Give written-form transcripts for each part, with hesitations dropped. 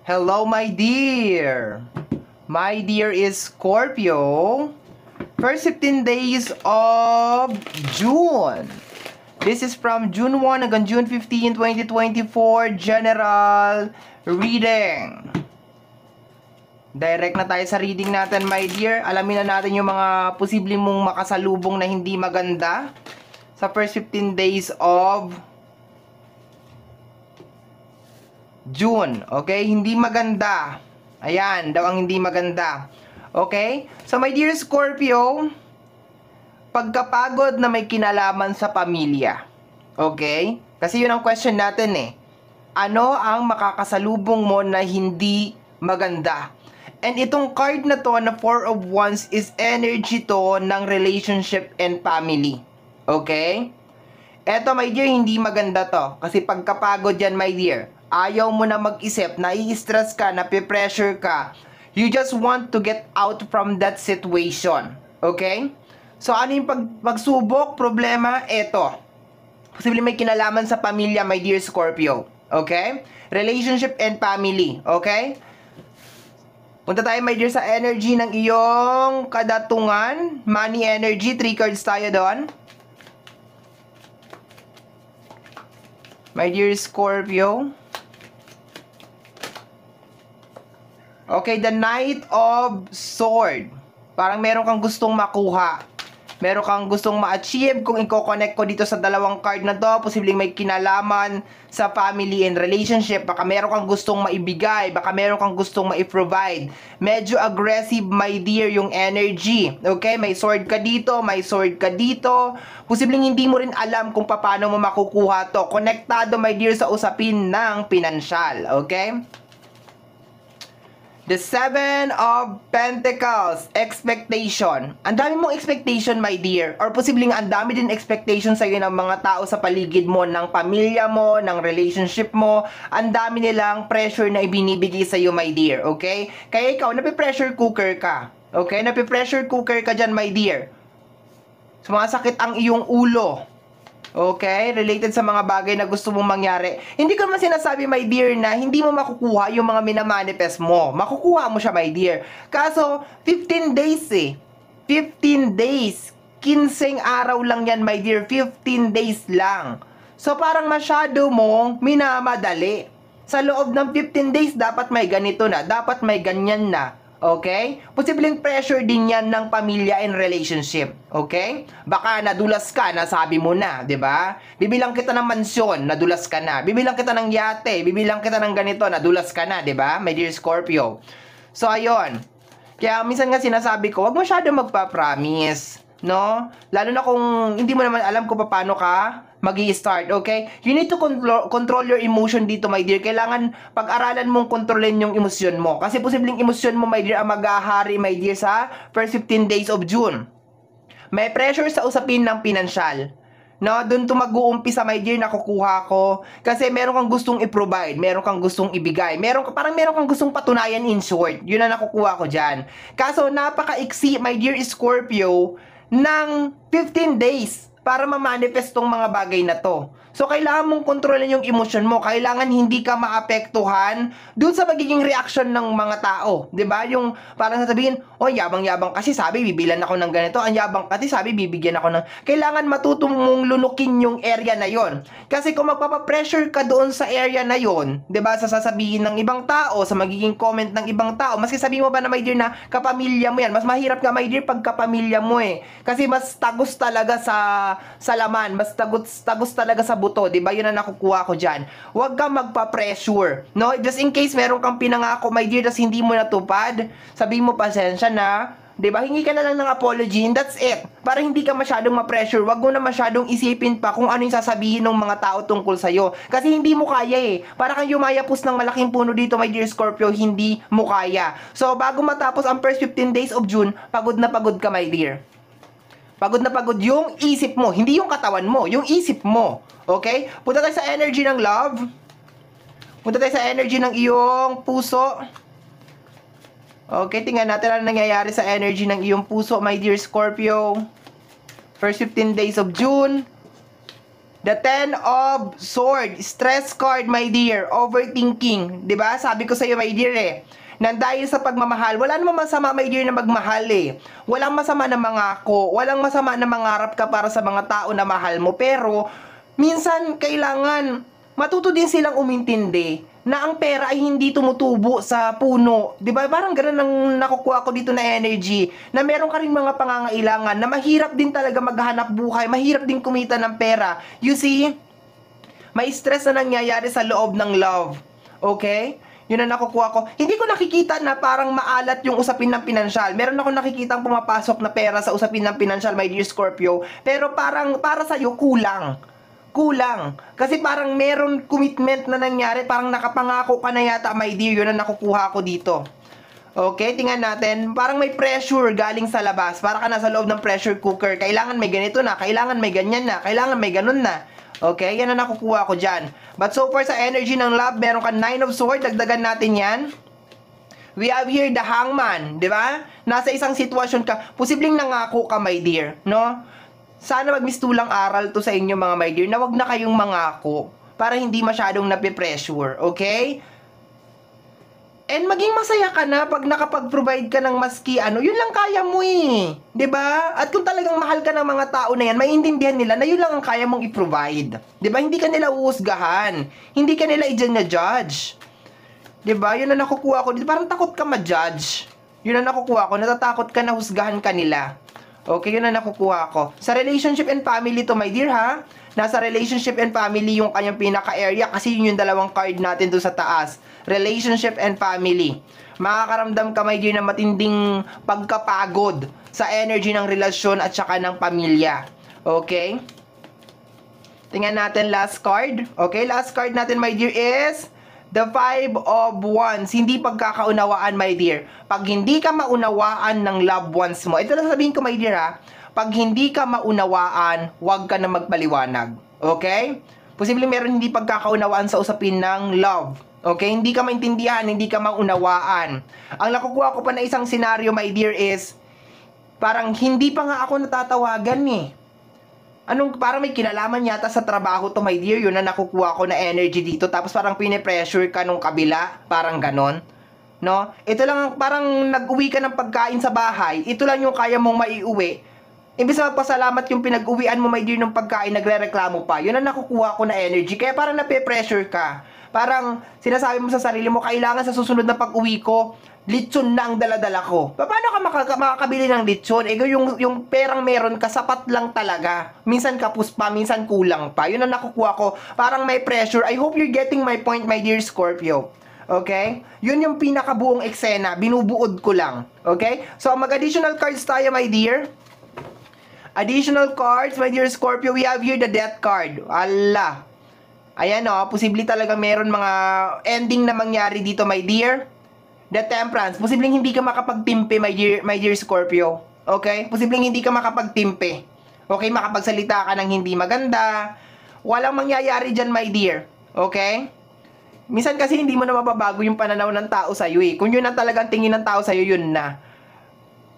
Hello, my dear. My dear is Scorpio. First 15 days of June. This is from June 1 hanggang June 15, 2024. General reading. Direct na tayo sa reading natin, my dear. Alamin na natin yung mga posibleng mong makasalubong na hindi maganda sa first 15 days of June. Okay? Hindi maganda. Ayan, daw ang hindi maganda. Okay? So, my dear Scorpio, pagkapagod na may kinalaman sa pamilya. Okay? Kasi yun ang question natin eh. Ano ang makakasalubong mo na hindi maganda? And itong card na to na Four of Wands is energy to ng relationship and family. Okay? Eto, my dear, hindi maganda to. Kasi pagkapagod yan, my dear, ayaw mo na mag-isip, nai-stress ka, nape-pressure ka. You just want to get out from that situation. Okay? So, ano yung pagsubok, problema? Eto. Posible may kinalaman sa pamilya, my dear Scorpio. Okay? Relationship and family. Okay? Punta tayo, my dear, sa energy ng iyong kadatungan. Money energy. 3 cards tayo doon. My dear Scorpio. Okay, the Knight of Sword. Parang meron kang gustong makuha. Meron kang gustong ma-achieve. Kung i-connect ko dito sa dalawang card na to, posibleng may kinalaman sa family and relationship. Baka meron kang gustong maibigay. Baka meron kang gustong ma-provide. Medyo aggressive, my dear, yung energy. Okay? May sword ka dito, may sword ka dito. Posibleng hindi mo rin alam kung paano mo makukuha to. Konektado, my dear, sa usapin ng pinansyal. Okay? The Seven of Pentacles, expectation. Ang dami mong expectation, my dear. Or posibleng ang dami din expectation sa'yo ng mga tao sa paligid mo, ng pamilya mo, ng relationship mo. Ang dami nilang pressure na ibinibigay sa'yo, my dear. Okay? Kaya ikaw, napi-pressure cooker ka. Okay? Napi-pressure cooker ka dyan, my dear. Sumasakit ang iyong ulo. Okay? Related sa mga bagay na gusto mong mangyari. Hindi ko naman sinasabi, my dear, na hindi mo makukuha yung mga minamanifest mo. Makukuha mo siya, my dear. Kaso, 15 days eh. 15 days. 15 araw lang yan, my dear. 15 days lang. So, parang masyado mong minamadali. Sa loob ng 15 days, dapat may ganito na. Dapat may ganyan na. Okay? Posibleng pressure din yan ng pamilya and relationship. Okay? Baka nadulas ka, nasabi mo na, 'di ba? Bibilang kita ng mansyon, nadulas ka na. Bibilang kita ng yate, bibilang kita ng ganito, nadulas ka na, 'di ba? My dear Scorpio. So ayun. Kaya minsan nga sinasabi ko, wag masyado magpa-promise, no? Lalo na kung hindi mo naman alam kung paano ka magi-start, okay? You need to control your emotion dito, my dear. Kailangan pag-aralan mong kontrolin yung emosyon mo. Kasi posibleng emosyon mo, my dear, ang mag-ahari, my dear, sa first 15 days of June. May pressure sa usapin ng pinansyal. No, doon to mag-uumpisa, my dear, nakukuha ko. Kasi meron kang gustong i-provide, meron kang gustong ibigay, parang meron kang gustong patunayan in short. Yun ang nakukuha ko dyan. Kaso, napaka-iksi, my dear Scorpio, ng 15 days para ma-manifest tong mga bagay na to. So, kailangan mong kontrolin yung emosyon mo. Kailangan hindi ka maapektuhan dun sa magiging reaction ng mga tao. 'Di ba? Yung parang sasabihin, oh, yabang-yabang kasi sabi, bibilan ako ng ganito. Ang yabang kasi sabi, bibigyan ako ng... Kailangan matutong mong lunukin yung area na yon. Kasi kung magpapapressure ka doon sa area na yon, 'di ba? Sa sasabihin ng ibang tao, sa magiging comment ng ibang tao, maski sabihin mo pa na, my dear, na kapamilya mo yan. Mas mahirap nga, my dear, pag kapamilya mo eh. Kasi mas tagos talaga sa laman, mas tagos talaga sa buto, 'di ba? Yun ang nakukuha ko diyan. Huwag kang magpa-pressure, no? Just in case meron kang pinangako, my dear, tas hindi mo natupad, sabihin mo pasensya na, 'di ba? Hingi ka na lang ng apology and that's it. Para hindi ka masyadong ma-pressure, wag mo na masyadong isipin pa kung ano yung sasabihin ng mga tao tungkol sa iyo. Kasi hindi mo kaya eh. Para kang yumayapos ng malaking puno dito, my dear Scorpio, hindi mo kaya. So, bago matapos ang first 15 days of June, pagod na pagod ka, my dear. Pagod na pagod yung isip mo, hindi yung katawan mo, yung isip mo. Okay? Punta tayo sa energy ng love. Punta tayo sa energy ng iyong puso. Okay, tingnan natin ano nangyayari sa energy ng iyong puso, my dear Scorpio. First 15 days of June. The Ten of Sword, stress card, my dear, overthinking. 'Di ba? Sabi ko sa iyo, my dear, nang dahil sa pagmamahal, wala namang masama, my dear, na magmahal eh. Walang masama na mangako, walang masama na mangarap ka para sa mga tao na mahal mo, pero minsan kailangan matuto din silang umintindi na ang pera ay hindi tumutubo sa puno. 'Di ba? Parang ganoon ang nakukuha ko dito na energy, na meron ka rin mga pangangailangan na mahirap din talaga maghanap buhay, mahirap din kumita ng pera. You see? May stress na nangyayari sa loob ng love. Okay? Yun ang nakukuha ko. Hindi ko nakikita na parang maalat yung usapin ng pinansyal. Meron ako nakikitang pumapasok na pera sa usapin ng pinansyal, my dear Scorpio. Pero parang para sa'yo, kulang. Kulang. Kasi parang meron commitment na nangyari. Parang nakapangako ka na yata, my dear. Yun ang nakukuha ko dito. Okay, tingnan natin. Parang may pressure galing sa labas. Para ka nasa loob ng pressure cooker. Kailangan may ganito na. Kailangan may ganyan na. Kailangan may ganun na. Okay, yan ang nakukuha ko dyan. But so far sa energy ng love, meron ka 9 of Swords. Dagdagan natin yan. We have here the Hangman. Di ba? Nasa isang sitwasyon ka. Posibleng nangako ka, my dear. No? Sana magmistulang aral to sa inyo, mga my dear, na wag na kayong mangako para hindi masyadong nape-pressure. Okay? And maging masaya ka na pag nakapag-provide ka ng maski ano, yun lang kaya mo eh. 'Di ba? At kung talagang mahal ka ng mga tao na yan, maiintindihan nila na yun lang ang kaya mong i-provide. 'Di ba? Hindi ka nila uusgahan. Hindi ka nila i-judge. 'Di ba? Yun ang nakukuha ko dito. Parang takot ka ma-judge. Yun ang nakukuha ko. Natatakot ka na husgahan ka nila. Okay, yun ang nakukuha ko. Sa relationship and family to, my dear, ha? Nasa relationship and family yung kanyang pinaka-area kasi yun yung dalawang card natin doon sa taas. Relationship and family. Makakaramdam ka, my dear, na matinding pagkapagod sa energy ng relasyon at saka ng pamilya. Okay? Tingnan natin last card. Okay, last card natin, my dear, is the 5 of Wands. Hindi pagkakaunawaan, my dear. Pag hindi ka maunawaan ng loved ones mo, ito lang sabihin ko, my dear, ha? Pag hindi ka maunawaan, huwag ka na magpaliwanag. Okay? Posibleng meron hindi pagkakaunawaan sa usapin ng love. Okay? Hindi ka maintindihan, hindi ka maunawaan. Ang nakukuha ko pa na isang scenario, my dear, is parang hindi pa nga ako natatawagan eh. Parang may kinalaman yata sa trabaho to, my dear. Yun na nakukuha ko na energy dito. Tapos parang pine-pressure ka nung kabila. Parang ganon. No? Ito lang, parang nag-uwi ka ng pagkain sa bahay. Ito lang yung kaya mong maiuwi. Imbis na magpasalamat yung pinag-uwian mo, my dear, ng pagkain, nagre-reklamo pa. Yun ang nakukuha ko na energy. Kaya parang nape-pressure ka. Parang sinasabi mo sa sarili mo, kailangan sa susunod na pag-uwi ko, lechon na ang daladala ko. Paano ka makakabili ng lechon? Yung perang meron ka, sapat lang talaga. Minsan kapus pa, minsan kulang pa. Yun ang nakukuha ko. Parang may pressure. I hope you're getting my point, my dear Scorpio. Okay? Yun yung pinakabuong eksena. Binubuod ko lang. Okay? So, mag-additional cards tayo, my dear. Additional cards, my dear Scorpio. We have here the Death card. Allah. Ayan o. Posible talaga meron mga ending na mangyari dito, my dear. The Temperance. Posibleng hindi ka makapagtimpe, my dear Scorpio. Okay? Posibleng hindi ka makapagtimpe. Okay? Makapagsalita ka ng hindi maganda. Walang mangyayari dyan, my dear. Okay? Minsan kasi hindi mo na mababago yung pananaw ng tao sa'yo eh. Kung yun ang talagang tingin ng tao sa'yo, yun na.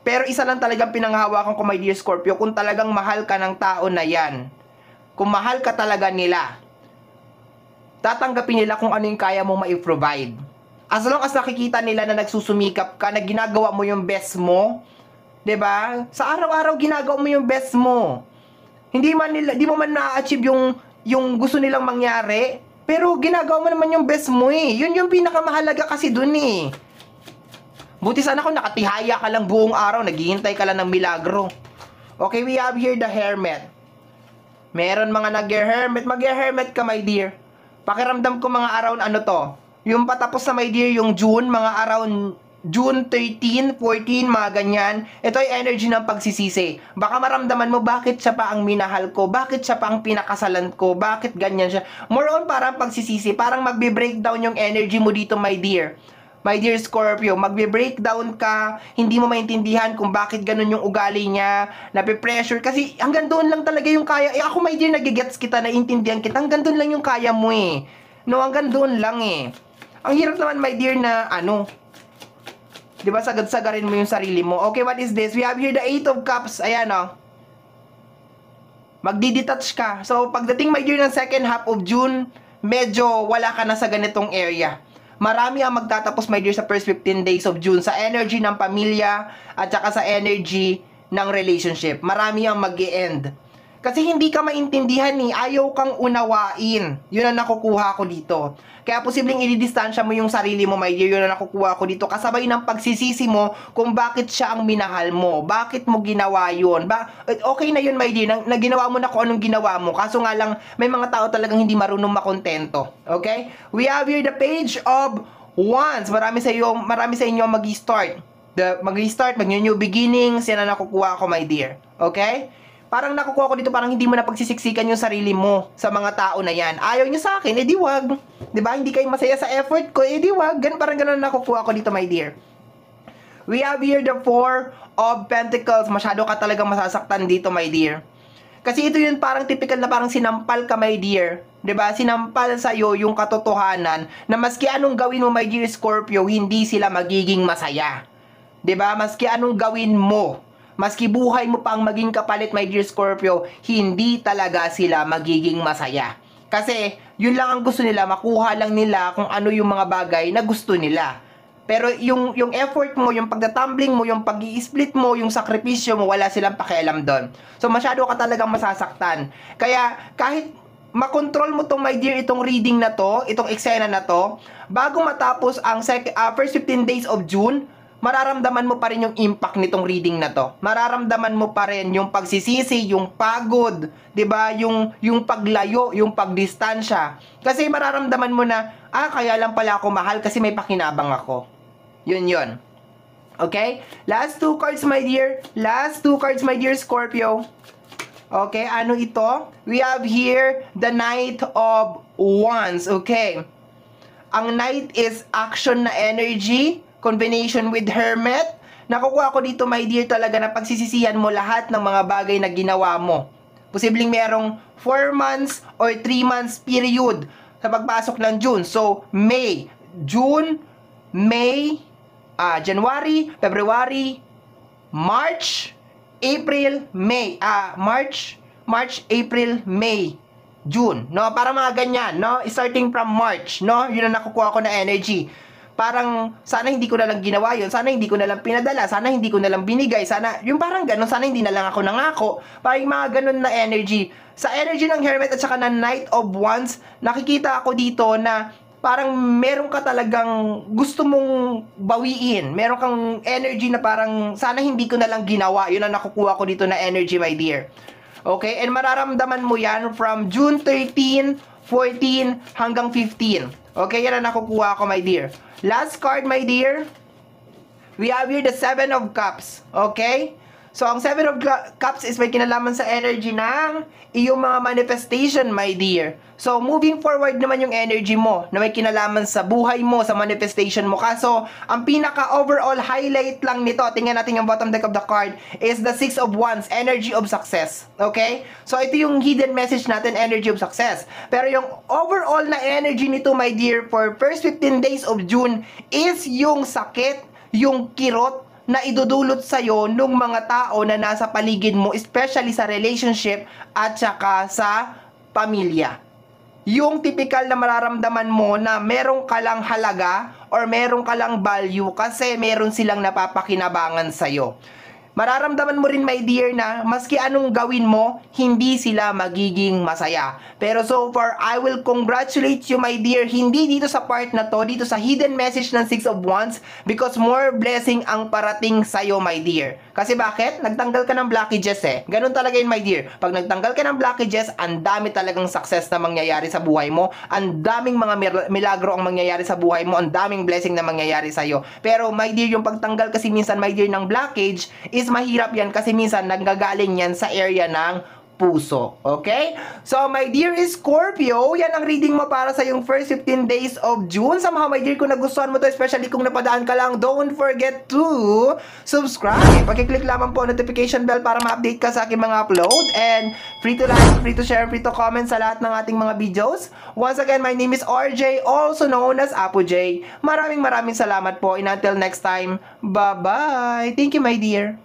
Pero isa lang talagang pinanghahawakan ko, my dear Scorpio, kung talagang mahal ka ng tao na yan. Kung mahal ka talaga nila, tatanggapin nila kung ano yung kaya mong ma-provide. As long as nakikita nila na nagsusumikap ka, na ginagawa mo yung best mo, 'di ba? Sa araw-araw ginagawa mo yung best mo. Hindi mo man na-achieve yung gusto nilang mangyari, pero ginagawa mo naman yung best mo eh. Yun yung pinakamahalaga kasi dun eh. Buti sana kung nakatihaya ka lang buong araw, naghihintay ka lang ng milagro. Okay, we have here the Hermit. Meron mga nag-hermit, mag-hermit ka, my dear. Pakiramdam ko mga araw ano to. Yung patapos na, my dear, yung June, mga around June 13, 14, mga ganyan. Ito ay energy ng pagsisisi. Baka maramdaman mo, bakit siya pa ang minahal ko? Bakit siya pa ang pinakasalan ko? Bakit ganyan siya? More on parang pagsisisi. Parang magbe-breakdown yung energy mo dito, my dear. My dear Scorpio, magbe-breakdown ka, hindi mo maintindihan kung bakit ganun yung ugali niya, nape-pressure, kasi hanggang doon lang talaga yung kaya. Ako, my dear, nagigets kita, naiintindihan kita, hanggang doon lang yung kaya mo eh. No, hanggang doon lang eh. Ang hirap naman, my dear, na di ba, sagad-sagarin mo yung sarili mo. Okay, what is this? We have here the 8 of Cups. Ayan, oh. magdi-detach ka. So, pagdating my dear ng second half of June, medyo wala ka na sa ganitong area. Marami ang magtatapos my dear sa first 15 days of June sa energy ng pamilya at saka sa energy ng relationship. Marami ang mag-e-end. Kasi hindi ka maintindihan ni, ayaw kang unawain. Yun ang nakukuha ko dito. Kaya posibleng i-distansya mo yung sarili mo, my dear. Yun ang nakukuha ko dito. Kasabay ng pagsisisi mo kung bakit siya ang minahal mo. Bakit mo ginawa yun. Okay na yun, my dear. Ginawa mo na kung anong ginawa mo. Kaso nga lang, may mga tao talagang hindi marunong makontento. Okay? We have here the page of wands. Marami sa inyo mag-start. Mag-new beginnings. Yan ang nakukuha ko, my dear. Okay? Parang nakukuha ko dito, parang hindi mo na pagsisiksikan yung sarili mo sa mga tao na yan. Ayaw nyo sa akin, edi wag. Diba? Hindi kayo masaya sa effort ko, edi wag. Parang ganun nakukuha ko dito, my dear. We have here the Four of Pentacles. Masyado ka talagang masasaktan dito, my dear. Kasi ito yun parang typical na parang sinampal ka, my dear. Diba? Sinampal sa'yo yung katotohanan na maski anong gawin mo, my dear Scorpio, hindi sila magiging masaya. Diba? Maski anong gawin mo, maski buhay mo pang maging kapalit, my dear Scorpio, hindi talaga sila magiging masaya. Kasi, yun lang ang gusto nila, makuha lang nila kung ano yung mga bagay na gusto nila. Pero yung effort mo, yung pagtatumbling mo, yung pag-i-split mo, yung sakripisyo mo, wala silang pakialam doon. So, masyado ka talagang masasaktan. Kaya, kahit makontrol mo tong, my dear, itong reading na to, itong eksena na to, bago matapos ang first 15 days of June, mararamdaman mo pa rin yung impact nitong reading na to. Mararamdaman mo pa rin yung pagsisisi, yung pagod, 'di ba? Yung paglayo, yung pagdistansya. Kasi mararamdaman mo na, kaya lang pala ako mahal kasi may pakinabang ako. Yun. Okay? Last two cards, my dear. Last two cards, my dear Scorpio. Okay, ano ito? We have here the Knight of Wands. Okay. Ang Knight is action na energy, combination with Hermit. Nakukuha ko dito, my dear, talaga na pagsisisihan mo lahat ng mga bagay na ginawa mo. Posibleng merong 4 months or 3 months period sa pagpasok ng June. So, June, May, January, February, March, April, May. March, April, May, June. No? Para mga ganyan, no? Starting from March, no? Yun ang nakukuha ko na energy. Parang, sana hindi ko na lang ginawa yun, sana hindi ko na lang pinadala, sana hindi ko na lang binigay, sana, yung parang ganun, sana hindi na lang ako nangako, parang mga ganun na energy. Sa energy ng Hermit at saka ng Knight of Wands, nakikita ako dito na parang meron ka talagang gusto mong bawiin, meron kang energy na parang, sana hindi ko na lang ginawa, yun ang nakukuha ko dito na energy, my dear. Okay, and mararamdaman mo yan from June 13, 14, hanggang 15. Okay, yan ang nakukuha ko, my dear. Last card, my dear. We have here the Seven of Cups. Okay? So, ang Seven of Cups is may kinalaman sa energy ng iyong mga manifestation, my dear. So, moving forward naman yung energy mo na may kinalaman sa buhay mo, sa manifestation mo. Kaso, ang pinaka-overall highlight lang nito, tingnan natin yung bottom deck of the card, is the Six of Wands, energy of success. Okay? So, ito yung hidden message natin, energy of success. Pero yung overall na energy nito, my dear, for first 15 days of June, is yung sakit, yung kirot, na idudulot sa'yo nung mga tao na nasa paligid mo, especially sa relationship at saka sa pamilya. Yung typical na mararamdaman mo na meron ka lang halaga or meron ka lang value kasi meron silang napapakinabangan sa'yo. Mararamdaman mo rin, my dear, na maski anong gawin mo, hindi sila magiging masaya. Pero so far, I will congratulate you, my dear, hindi dito sa part na to, dito sa hidden message ng Six of Wands, because more blessing ang parating sa'yo, my dear. Kasi bakit? Nagtanggal ka ng blockages eh. Ganun talaga yun, my dear. Pag nagtanggal ka ng blockages, ang dami talagang success na mangyayari sa buhay mo. Ang daming mga milagro ang mangyayari sa buhay mo. Ang daming blessing na mangyayari sa'yo. Pero, my dear, yung pagtanggal kasi minsan, my dear, ng blockage is mahirap yan kasi minsan nanggagaling yan sa area ng puso. Okay? So, my dear Scorpio, yan ang reading mo para sa yung first 15 days of June. Somehow, my dear, kung nagustuhan mo to, especially kung napadaan ka lang, don't forget to subscribe. Pakiclick lamang po notification bell para ma-update ka sa aking mga upload. And free to like, free to share, free to comment sa lahat ng ating mga videos. Once again, my name is RJ, also known as Apo J. Maraming salamat po. And until next time, bye-bye. Thank you, my dear.